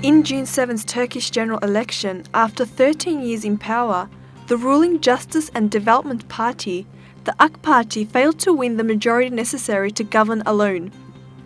In June 7's Turkish general election, after 13 years in power, the ruling Justice and Development Party, the AK Party, failed to win the majority necessary to govern alone.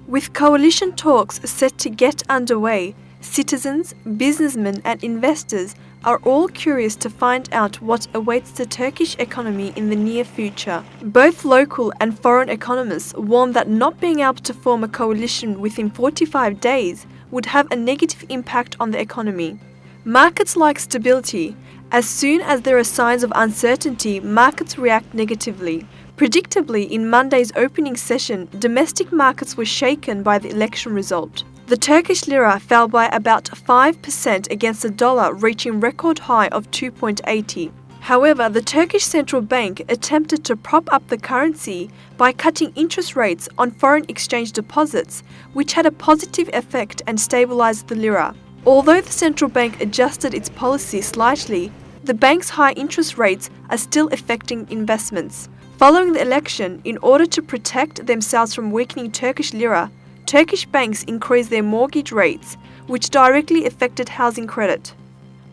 With coalition talks set to get underway, citizens, businessmen and investors are all curious to find out what awaits the Turkish economy in the near future. Both local and foreign economists warn that not being able to form a coalition within 45 days would have a negative impact on the economy. Markets like stability. As soon as there are signs of uncertainty, markets react negatively. Predictably, in Monday's opening session, domestic markets were shaken by the election result. The Turkish lira fell by about 5% against the dollar, reaching record high of 2.80. However, the Turkish central bank attempted to prop up the currency by cutting interest rates on foreign exchange deposits, which had a positive effect and stabilized the lira. Although the central bank adjusted its policy slightly, the bank's high interest rates are still affecting investments. Following the election, in order to protect themselves from weakening Turkish lira, Turkish banks increased their mortgage rates, which directly affected housing credit.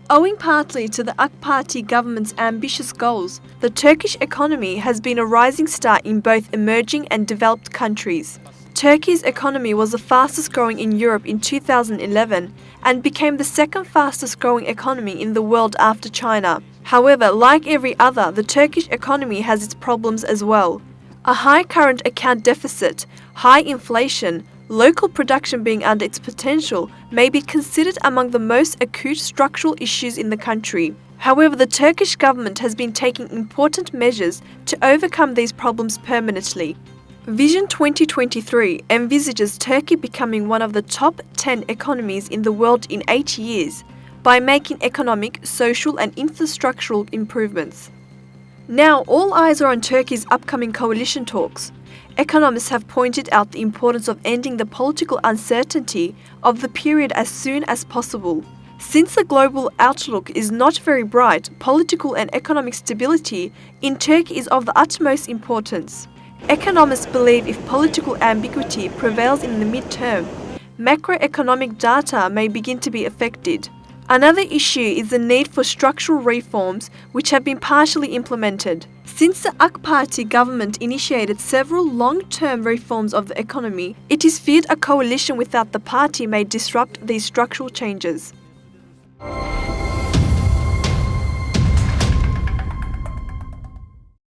Owing partly to the AK Party government's ambitious goals, the Turkish economy has been a rising star in both emerging and developed countries. Turkey's economy was the fastest growing in Europe in 2011 and became the second fastest growing economy in the world after China. However, like every other, the Turkish economy has its problems as well. A high current account deficit, high inflation, local production being under its potential may be considered among the most acute structural issues in the country. However, the Turkish government has been taking important measures to overcome these problems permanently. Vision 2023 envisages Turkey becoming one of the top 10 economies in the world in 8 years by making economic, social and infrastructural improvements. Now, all eyes are on Turkey's upcoming coalition talks. Economists have pointed out the importance of ending the political uncertainty of the period as soon as possible. Since the global outlook is not very bright, political and economic stability in Turkey is of the utmost importance. Economists believe if political ambiguity prevails in the mid-term, macroeconomic data may begin to be affected. Another issue is the need for structural reforms which have been partially implemented. Since the AK Party government initiated several long-term reforms of the economy, it is feared a coalition without the party may disrupt these structural changes.